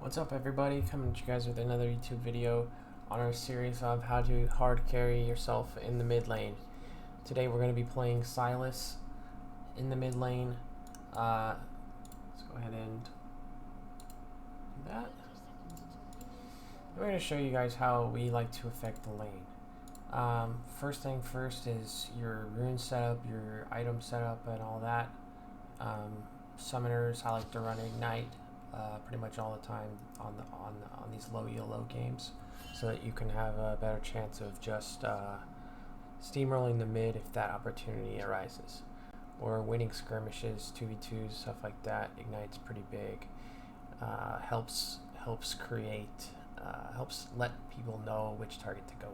What's up, everybody? Coming to you guys with another YouTube video on our series of how to hard carry yourself in the mid lane. Today we're going to be playing Silas in the mid lane. Let's go ahead and do that. We're going to show you guys how we like to affect the lane. First thing first is your rune setup, your item setup, and all that. Summoners, I like to run Ignite pretty much all the time on these low ELO games, so that you can have a better chance of just steamrolling the mid if that opportunity arises, or winning skirmishes, 2v2s, stuff like that. Ignite's pretty big. Helps let people know which target to go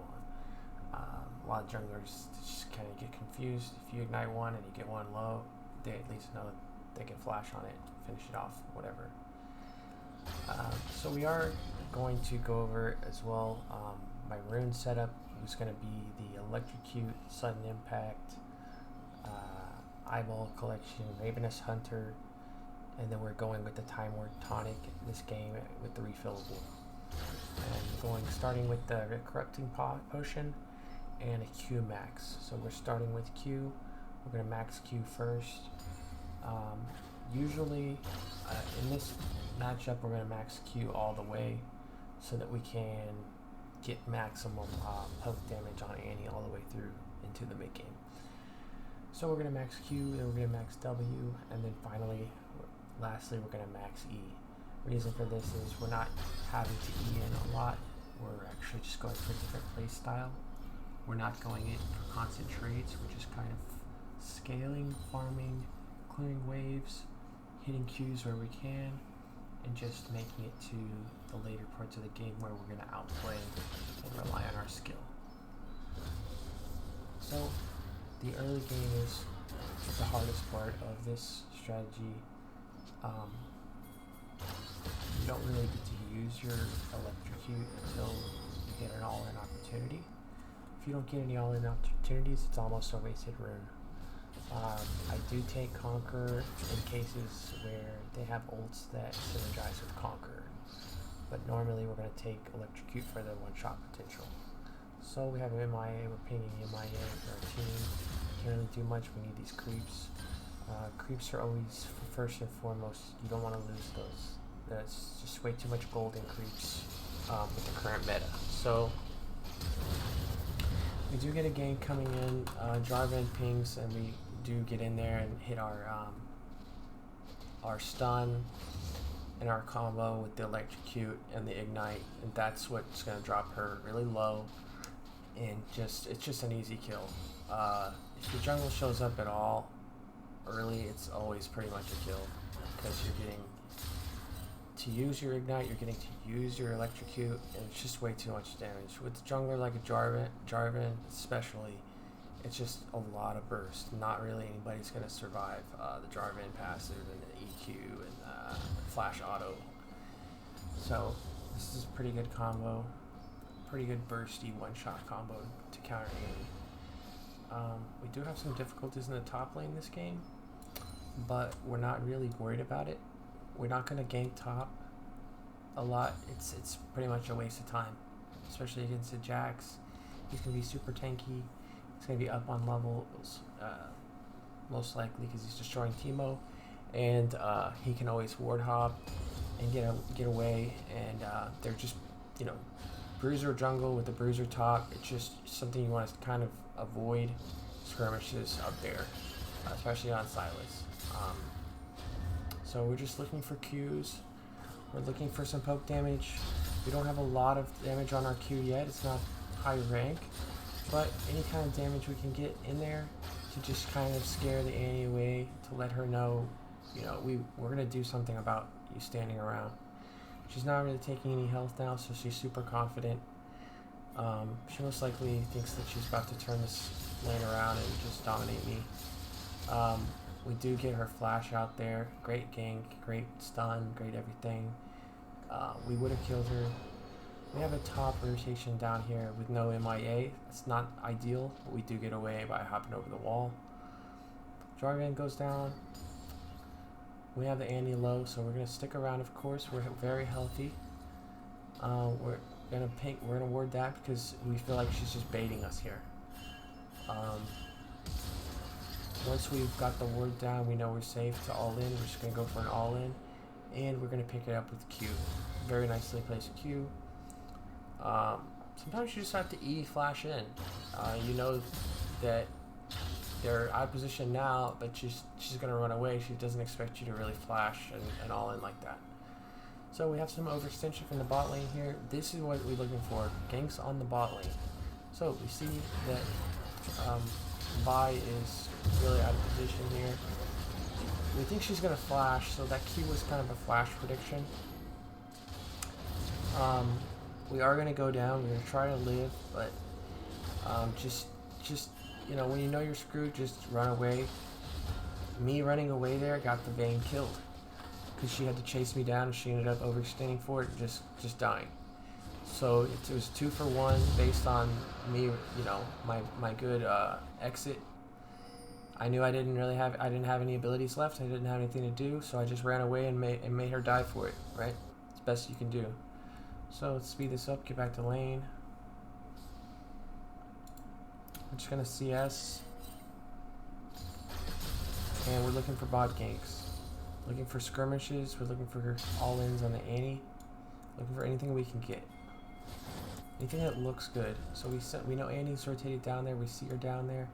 on. A lot of junglers just kind of get confused. If you ignite one and you get one low, they at least know they can flash on it, finish it off, whatever. So we are going to go over as well my rune setup, is going to be the Electrocute, Sudden Impact, Eyeball Collection, Ravenous Hunter, and then we're going with the Time Ward Tonic this game with the refillable. And starting with the Corrupting Potion and a Q max. So we're starting with Q. We're going to max Q first. Usually in this matchup we're going to max Q all the way so that we can get maximum poke damage on Annie all the way through into the mid game. So we're going to max Q, then we're going to max W, and then lastly we're going to max E. Reason for this is we're not having to E in a lot. We're actually just going for a different play style. We're not going in for constant trades. We're just kind of scaling, farming, clearing waves, hitting Qs where we can, and just making it to the later parts of the game where we're going to outplay and rely on our skill. So the early game is the hardest part of this strategy. You don't really get to use your Electrocute until you get an all-in opportunity. If you don't get any all-in opportunities, it's almost a wasted rune. I do take Conqueror in cases where they have ults that synergize with Conqueror, but normally we're going to take Electrocute for the one-shot potential. So we have MIA, we're pinging MIA for our team. Can't really do much, we need these creeps. Creeps are always, first and foremost, you don't want to lose those. That's just way too much gold in creeps with the current meta. So we do get a gank coming in, Jarvan pings, and we do get in there and hit our stun and our combo with the Electrocute and the Ignite, and that's what's going to drop her really low, and it's just an easy kill. If your jungle shows up at all early, it's always pretty much a kill, because you're getting to use your Ignite, you're getting to use your Electrocute, and it's just way too much damage. With the jungler like a Jarvan especially, it's just a lot of burst. Not really anybody's going to survive the Jarvan passive and the EQ and Flash Auto. So this is a pretty good combo, pretty good bursty one-shot combo to counter Annie. We do have some difficulties in the top lane this game, but we're not really worried about it. We're not going to gank top a lot. It's pretty much a waste of time, especially against the Jax. He's going to be super tanky. He's going to be up on levels, most likely, because he's destroying Teemo, and he can always ward hop and get away, and they're just, bruiser jungle with the bruiser top. It's just something you want to kind of avoid skirmishes up there, especially on Silas. So we're just looking for Qs. We're looking for some poke damage. We don't have a lot of damage on our Q yet. It's not high rank, but any kind of damage we can get in there to just kind of scare the Annie away, to let her know, we're going to do something about you standing around. She's not really taking any health now, so she's super confident. She most likely thinks that she's about to turn this lane around and just dominate me. We do get her flash out there. Great gank, great stun, great everything. We would have killed her. We have a top rotation down here with no MIA. It's not ideal, but we do get away by hopping over the wall. Jarvan goes down. We have the Annie low, so we're gonna stick around. Of course, we're very healthy. We're gonna ward that because we feel like she's just baiting us here. Once we've got the ward down, we know we're safe to all in. We're just gonna go for an all in, and we're gonna pick it up with Q. Very nicely placed Q. Sometimes you just have to E flash in. You know that they're out of position now, but she's gonna run away. She doesn't expect you to really flash and all in like that. So we have some overextension from the bot lane here. This is what we're looking for. Ganks on the bot lane. So we see that Vi is really out of position here. We think she's gonna flash, so that Q was kind of a flash prediction. We are gonna go down. We're gonna try to live, but just you know, when you know you're screwed, just run away. Me running away there got the Vayne killed because she had to chase me down, and she ended up overextending for it and just dying. So it was 2 for 1 based on me, you know, my good exit. I knew I didn't have any abilities left. I didn't have anything to do, so I just ran away and made her die for it. Right, it's the best you can do. So let's speed this up. Get back to lane. We're just gonna CS, and we're looking for bot ganks. Looking for skirmishes. We're looking for all-ins on the Annie. Looking for anything we can get. Anything that looks good. So we know Annie's rotated down there. We see her down there.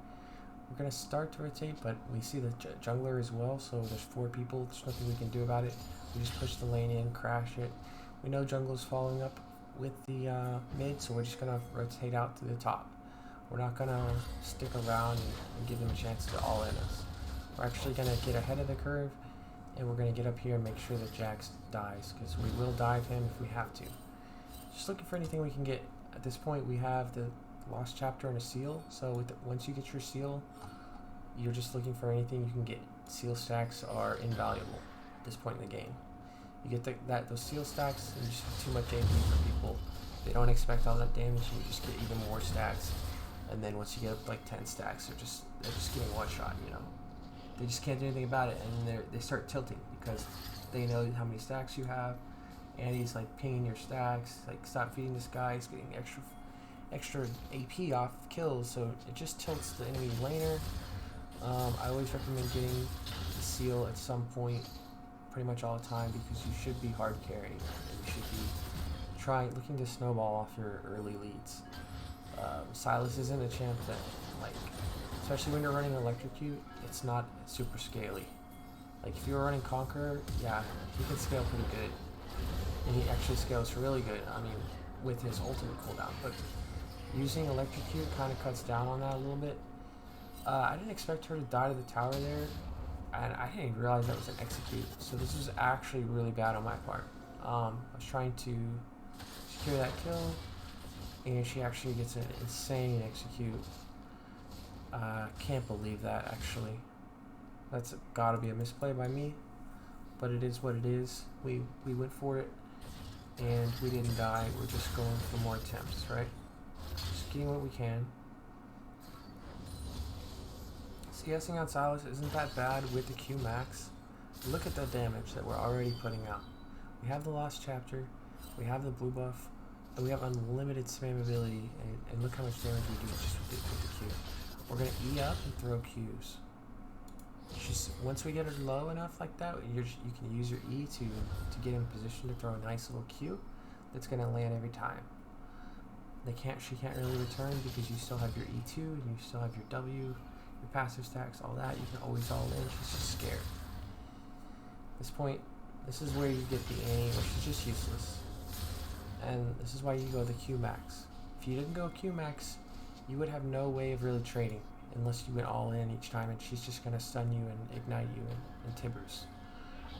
We're gonna start to rotate, but we see the jungler as well. So there's 4 people. There's nothing we can do about it. We just push the lane in, crash it. We know jungle's following up with the mid, so we're just gonna rotate out to the top. We're not gonna stick around and give them a chance to all in us. We're actually gonna get ahead of the curve, and we're gonna get up here and make sure that Jax dies, because we will dive him if we have to. Just looking for anything we can get. At this point, we have the lost chapter and a seal. So once you get your seal, you're just looking for anything you can get. Seal stacks are invaluable at this point in the game. You get those seal stacks, and you just have too much AP for people. They don't expect all that damage, and you just get even more stacks. And then once you get up like 10 stacks, they're just getting one shot, you know. They just can't do anything about it, and they start tilting because they know how many stacks you have. And he's like pinging your stacks, like stop feeding this guy. He's getting extra AP off kills, so it just tilts the enemy laner. I always recommend getting the seal at some point, pretty much all the time, because you should be hard carrying, and you should be looking to snowball off your early leads. Silas isn't a champ that, like, especially when you're running Electrocute, it's not super scaly. Like if you're running Conqueror, yeah, he can scale pretty good. And he actually scales really good, I mean, with his ultimate cooldown. But using Electrocute kind of cuts down on that a little bit. I didn't expect her to die to the tower there, and I didn't even realize that was an execute. So this was actually really bad on my part. I was trying to secure that kill, and she actually gets an insane execute. Can't believe that, actually. That's gotta be a misplay by me, but it is what it is. We went for it, and we didn't die. We're just going for more attempts, right? Just getting what we can. CSing on Silas isn't that bad with the Q max. Look at the damage that we're already putting out. We have the lost chapter, we have the blue buff, and we have unlimited spam ability, and look how much damage we do just with the Q. We're gonna E up and throw Qs. Once we get her low enough like that, you can use your E to get in position to throw a nice little Q that's gonna land every time. She can't really return because you still have your E2 and you still have your W, your passive stacks, all that. You can always all in. She's just scared. At this point, this is where you get the Annie, which is just useless. And this is why you go the Q max. If you didn't go Q max, you would have no way of really trading unless you went all in each time, and she's just going to stun you and ignite you and Tibbers.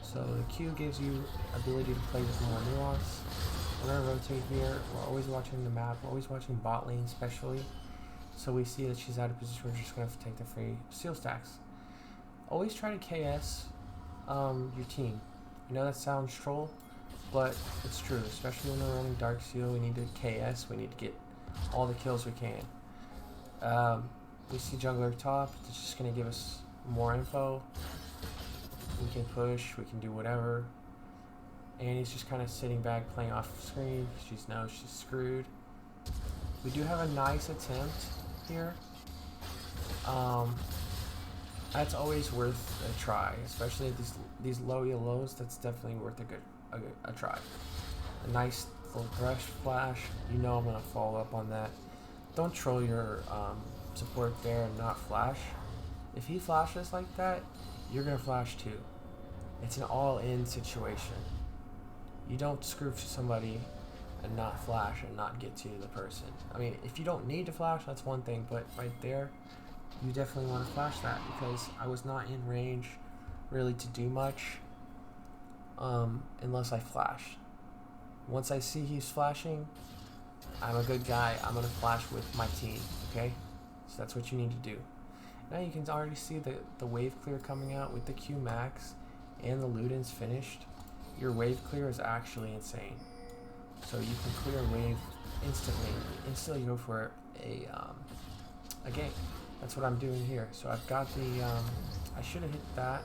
So the Q gives you ability to play with more nuance. We're going to rotate here. We're always watching the map. We're always watching bot lane especially. So we see that she's out of position. We're just going to take the free seal stacks. Always try to KS your team. I know that sounds troll, but it's true. Especially when we're running Dark Seal, we need to KS. We need to get all the kills we can. We see jungler top. It's just going to give us more info. We can push, we can do whatever. Annie's just kind of sitting back playing off screen. She's screwed. We do have a nice attempt here. That's always worth a try, especially at these low ELOs. That's definitely worth a try. A nice little brush flash. You know I'm gonna follow up on that. Don't troll your support there and not flash. If he flashes like that, you're gonna flash too. It's an all-in situation. You don't screw somebody and not flash and not get to the person. I mean, if you don't need to flash, that's one thing, but right there, you definitely want to flash that, because I was not in range really to do much unless I flash. Once I see he's flashing, I'm a good guy. I'm going to flash with my team, okay? So that's what you need to do. Now you can already see the wave clear coming out with the Q max and the Ludens finished. Your wave clear is actually insane. So you can clear a wave instantly go for a game. That's what I'm doing here. So I've got the, I should have hit that,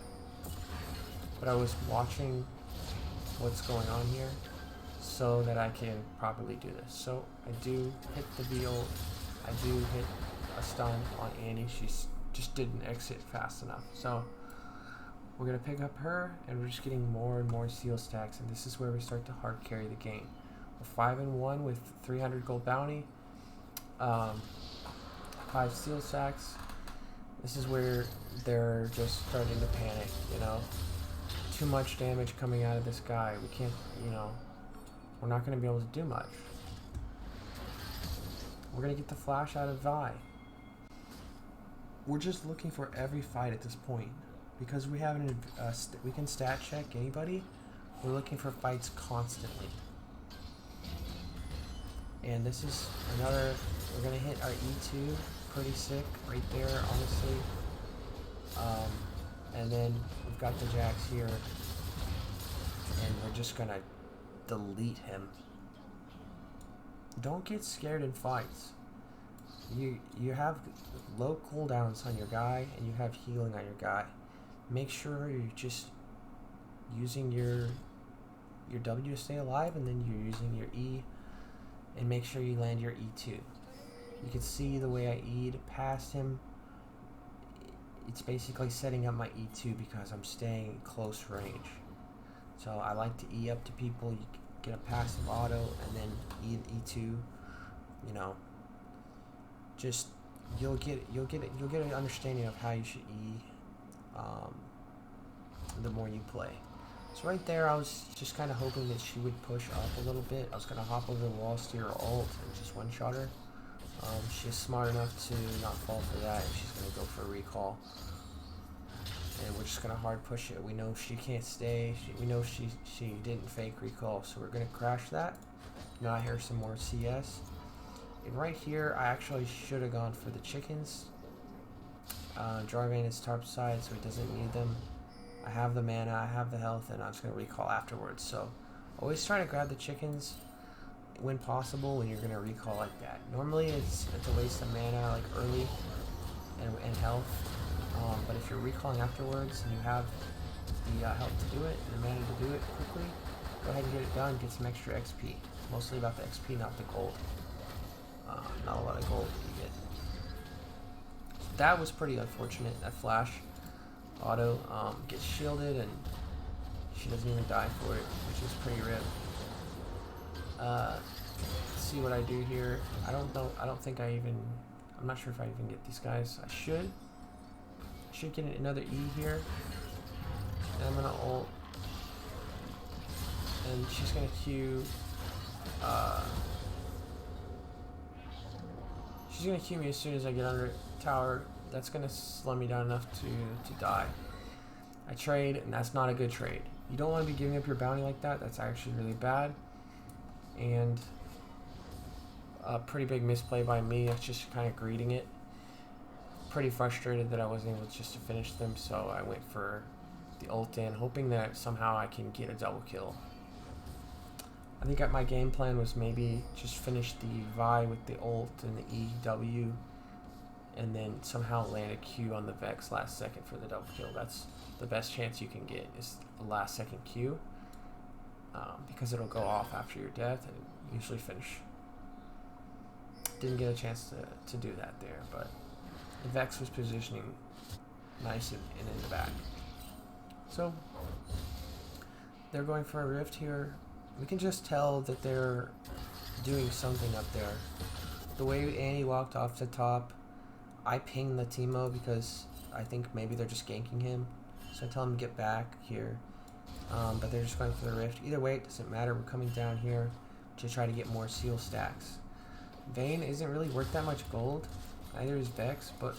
but I was watching what's going on here so that I can properly do this. So I do hit the V-ult, I do hit a stun on Annie. She just didn't exit fast enough. So we're going to pick up her, and we're just getting more and more seal stacks, and this is where we start to hard carry the game. We're 5-1 with 300 gold bounty. 5 seal stacks. This is where they're just starting to panic, you know. Too much damage coming out of this guy. We can't, you know, we're not going to be able to do much. We're going to get the flash out of Vi. We're just looking for every fight at this point. Because we have we can stat check anybody, we're looking for fights constantly. And this is another, we're going to hit our E2. Pretty sick right there, honestly. And then we've got the Jax here, and we're just gonna delete him. Don't get scared in fights. You have low cooldowns on your guy, and you have healing on your guy. Make sure you're just using your W to stay alive, and then you're using your E, and make sure you land your E2. You can see the way I E'd past him. It's basically setting up my E2 because I'm staying close range. So I like to E up to people. You get a passive auto and then E2. You know, just you'll get an understanding of how you should E. The more you play. So right there, I was just kind of hoping that she would push up a little bit. I was gonna hop over the wall, steer her ult, and just one-shot her. She's smart enough to not fall for that, and she's going to go for a recall. And we're just going to hard push it. We know she can't stay. We know she didn't fake recall, so we're going to crash that. Now I hear some more CS. And right here, I actually should have gone for the chickens. Jarvan is top side, so he doesn't need them. I have the mana, I have the health, and I'm just going to recall afterwards. So always try to grab the chickens when possible when you're going to recall like that. Normally it's a waste of mana like early and health, but if you're recalling afterwards and you have the health to do it and the mana to do it quickly, go ahead and get it done, get some extra XP. Mostly about the XP, not the gold. Not a lot of gold you get. That was pretty unfortunate. That flash auto gets shielded and she doesn't even die for it, which is pretty rip. Let's see what I do here. I don't know. I'm not sure if I even get these guys. I should get another E here. And I'm gonna ult. And she's gonna Q. She's gonna Q me as soon as I get under tower. That's gonna slow me down enough to die. I trade, and that's not a good trade. You don't want to be giving up your bounty like that. That's actually really bad. And a pretty big misplay by me. That's just kind of greeting it. Pretty frustrated that I wasn't able just to finish them, so I went for the ult in, hoping that somehow I can get a double kill. I think my game plan was maybe just finish the Vi with the ult and the EW, and then somehow land a Q on the Vex last second for the double kill. That's the best chance you can get, is a last second Q, because it'll go off after your death and usually finish. Didn't get a chance to do that there, but the Vex was positioning nice and in the back. So they're going for a rift here. We can just tell that they're doing something up there. The way Annie walked off the top, I pinged the Teemo because I think maybe they're just ganking him. So I tell him to get back here. But they're just going for the rift. Either way, it doesn't matter. We're coming down here to try to get more seal stacks. Vayne isn't really worth that much gold. Neither is Vex, but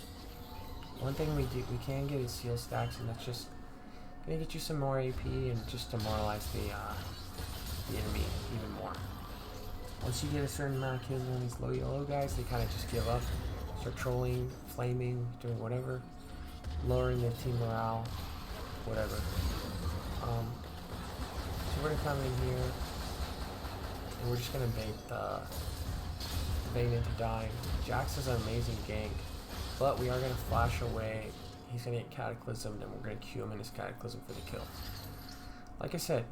one thing we can get is seal stacks, and that's just gonna get you some more AP and just demoralize the enemy even more. Once you get a certain amount of kills on these low ELO guys, they kind of just give up, start trolling, flaming, doing whatever, lowering their team morale, whatever. So we're gonna come in here, and we're just gonna bait the Vayne into dying. Jax is an amazing gank, but we are gonna flash away. He's gonna get cataclysmed, and we're gonna Q him in his cataclysm for the kill. Like I said,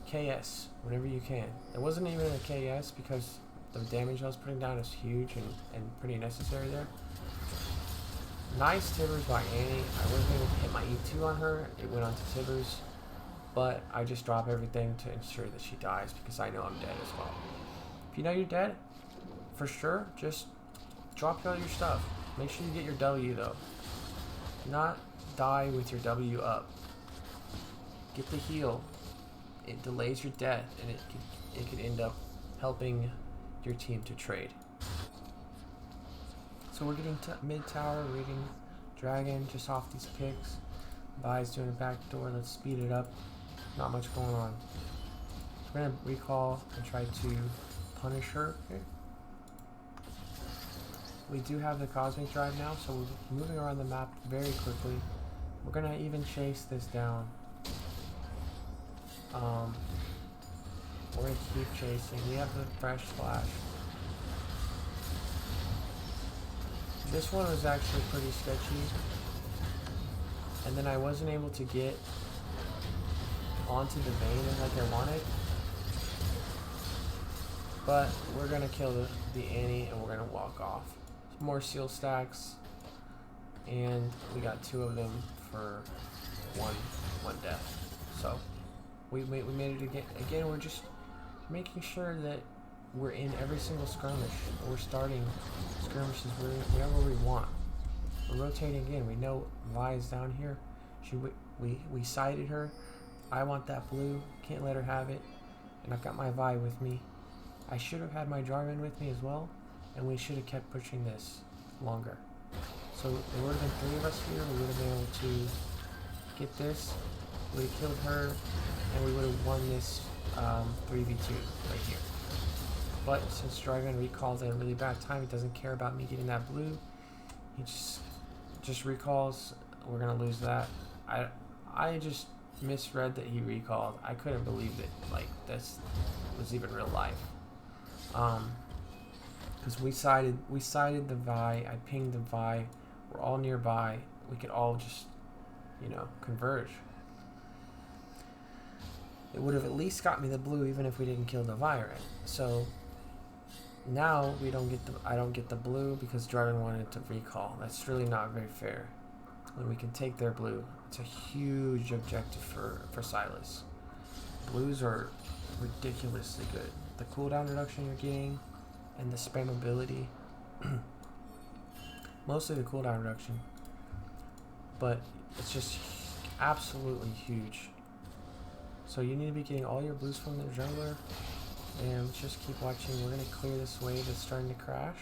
KS whenever you can. There wasn't even a KS because the damage I was putting down is huge and pretty necessary there. Nice Tibbers by Annie. I wasn't able to hit my E2 on her. It went on to Tibbers, but I just drop everything to ensure that she dies because I know I'm dead as well. If you know you're dead, for sure, just drop all your stuff. Make sure you get your W though. Do not die with your W up. Get the heal. It delays your death, and it could end up helping your team to trade. So we're getting mid tower, we're getting dragon just off these picks. Vi's doing a backdoor. Let's speed it up. Not much going on. We're gonna recall and try to punish her. Okay. We do have the cosmic drive now, so we're moving around the map very quickly. We're gonna even chase this down. We're gonna keep chasing. We have the fresh flash. This one was actually pretty sketchy, and then I wasn't able to get onto the Vayne like I wanted. But we're gonna kill the Annie, and we're gonna walk off. Some more seal stacks, and we got 2 of them for one death. So we made it again. Again, we're just making sure that we're in every single skirmish. We're starting skirmishes wherever we want. We're rotating in. We know Vi is down here. We sighted her. I want that blue. Can't let her have it. And I've got my Vi with me. I should have had my Jarvan with me as well, and we should have kept pushing this longer. So there would have been 3 of us here. We would have been able to get this. We would have killed her, and we would have won this 3v2 right here. But since Dragon recalls at a really bad time, he doesn't care about me getting that blue. He just recalls. We're gonna lose that. I just misread that he recalled. I couldn't believe that this was even real life. Because we sided the Vi. I pinged the Vi. We're all nearby. We could all just, converge. It would have at least got me the blue even if we didn't kill the Vi, right? So now I don't get the blue because Dragon wanted to recall. That's really not very fair. When we can take their blue, it's a huge objective for Silas. Blues are ridiculously good. The cooldown reduction you're getting and the spammability, mostly the cooldown reduction, but it's just absolutely huge. So you need to be getting all your blues from the jungler, and let's just keep watching. We're going to clear this wave that's starting to crash.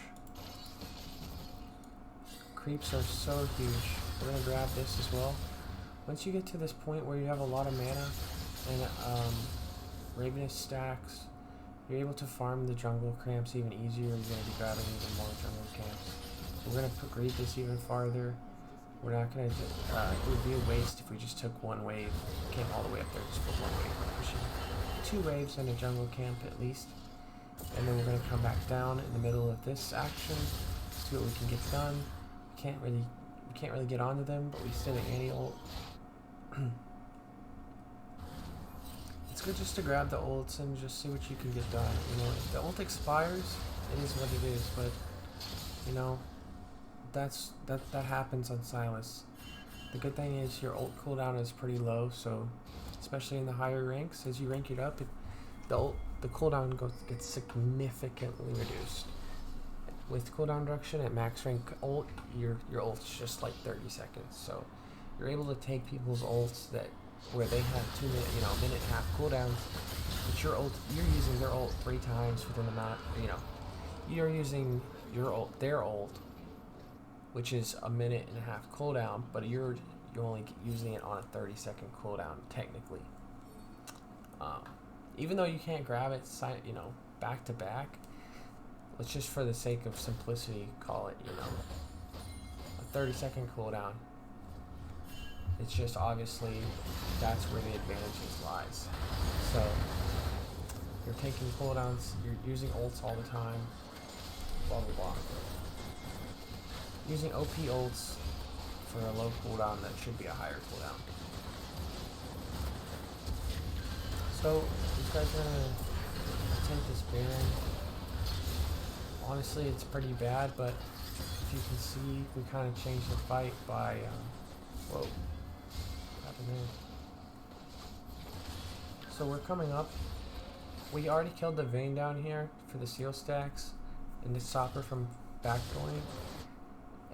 Creeps are so huge. We're going to grab this as well. Once you get to this point where you have a lot of mana and Ravenous stacks, you're able to farm the jungle camps even easier. You're going to be grabbing even more jungle camps. So we're going to grade this even farther. We're not going to, it would be a waste if we just took one wave, came all the way up there just for one wave. We're pushing 2 waves in a jungle camp at least. And then we're going to come back down in the middle of this action, see what we can get done. can't really get onto them, but we still have anti-ult. It's good just to grab the ults and just see what you can get done. You know, if the ult expires, it is what it is. But you know, that happens on Silas. The good thing is your ult cooldown is pretty low, so especially in the higher ranks, as you rank it up, the cooldown gets significantly reduced. With cooldown reduction at max rank ult, your ult's just like 30 seconds. So you're able to take people's ults where they have 2 minute, minute and a half cooldowns, but you're using their ult 3 times within the map. You're using their ult, which is a minute and a half cooldown, but you're only using it on a 30-second cooldown technically. Even though you can't grab it, back to back, let's just for the sake of simplicity call it, a 30-second cooldown. It's just obviously that's where the advantages lies. So you're taking cooldowns, you're using ults all the time, blah blah blah. Using OP ults for a low cooldown that should be a higher cooldown. So these guys are gonna take this Baron. Honestly, it's pretty bad, but if you can see, we kind of changed the fight by whoa, what happened there? So we're coming up. We already killed the Vayne down here for the seal stacks and to stop her from backdoing.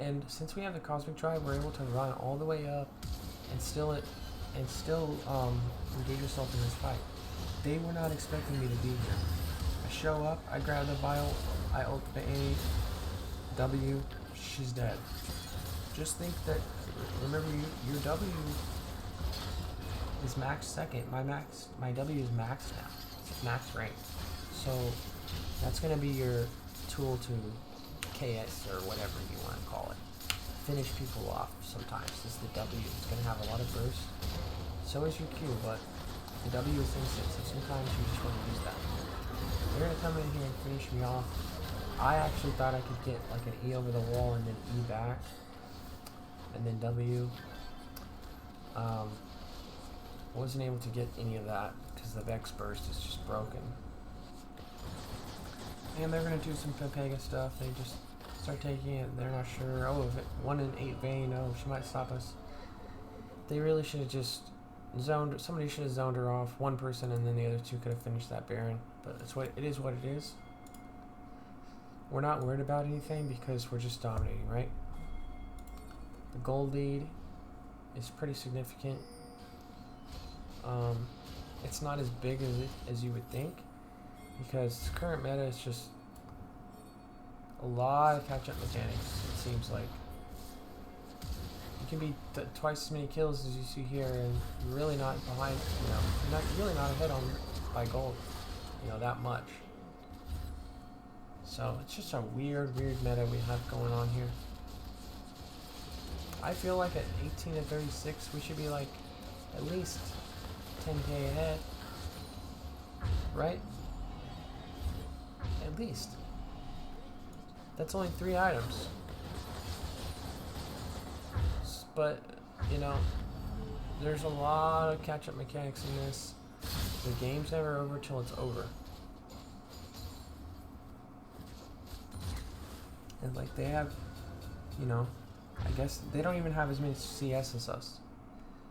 And since we have the Cosmic Drive, we're able to run all the way up and still engage yourself in this fight. They were not expecting me to be here. I show up, I grab the vial, I ult the A, W, she's dead. Just think that, remember your W is max second. My W is max now. It's max rank. So that's gonna be your tool to KS or whatever you want to call it. Finish people off sometimes. This is the W. It's going to have a lot of burst. So is your Q, but the W is instant, so sometimes you just want to use that. They're going to come in here and finish me off. I actually thought I could get like an E over the wall and then E back. And then W. Wasn't able to get any of that because the Vex burst is just broken. And they're going to do some Pepega stuff. They just start taking it. They're not sure. Oh, if it 1 in 8 Vayne. Oh, she might stop us. They really should have just zoned. Somebody should have zoned her off. One person, and then the other 2 could have finished that Baron. But it is what it is. We're not worried about anything because we're just dominating, right? The gold lead is pretty significant. It's not as big as you would think, because current meta is just a lot of catch-up mechanics. It seems like you can be twice as many kills as you see here, and you're really not behind. You're really not ahead by gold. That much. So it's just a weird meta we have going on here. I feel like at 18 and 36, we should be like at least 10k ahead, right? At least. That's only 3 items. But, there's a lot of catch-up mechanics in this. The game's never over till it's over. And like they have, I guess they don't even have as many CS as us.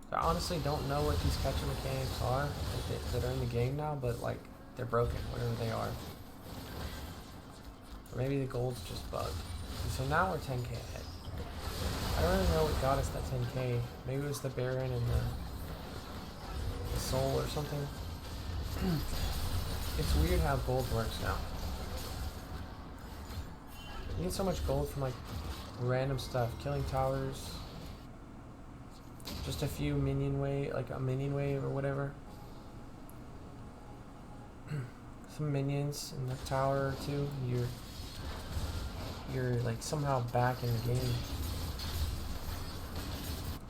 So I honestly don't know what these catch-up mechanics are that are in the game now, but like they're broken, whatever they are. Or maybe the gold's just bugged. And so now we're 10k ahead. I don't really know what got us that 10k. Maybe it was the Baron and the soul or something. It's weird how gold works now. You get so much gold from like random stuff, killing towers, just a few minion wave, like a minion wave or whatever. Some minions in the tower or 2. You're like somehow back in the game.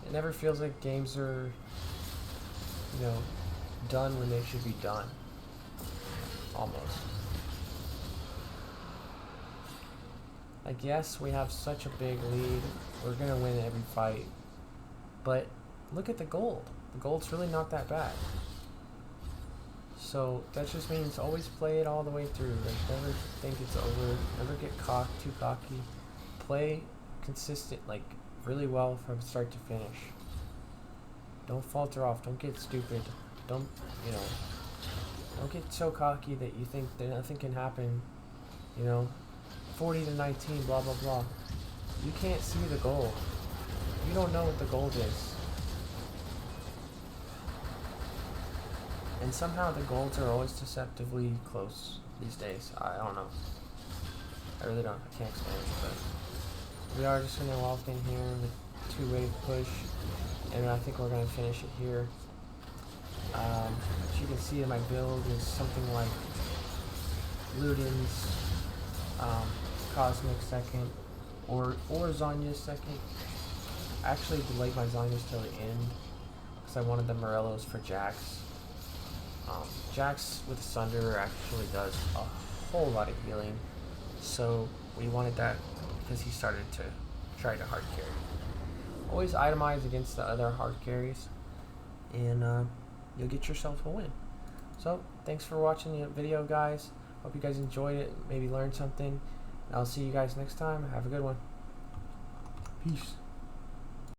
It never feels like games are, done when they should be done. Almost. Like, yes, we have such a big lead. We're going to win every fight. But look at the gold. The gold's really not that bad. So that just means always play it all the way through. Like, never think it's over. Never get too cocky. Play consistent, like, really well from start to finish. Don't falter off. Don't get stupid. Don't get so cocky that you think that nothing can happen. 40 to 19, blah, blah, blah. You can't see the goal. You don't know what the goal is. And somehow the golds are always deceptively close these days. I don't know. I really don't. I can't explain it, but we are just going to walk in here with 2-wave push, and I think we're going to finish it here. As you can see, my build is something like Luden's Cosmic second, or Zonya's second. I actually delayed my Zonya's till the end because I wanted the Morellos for Jax. Jax with Sunder actually does a whole lot of healing, so we wanted that because he started to try to hard carry. Always itemize against the other hard carries, and you'll get yourself a win. So thanks for watching the video, guys. Hope you guys enjoyed it, maybe learned something. I'll see you guys next time. Have a good one. Peace.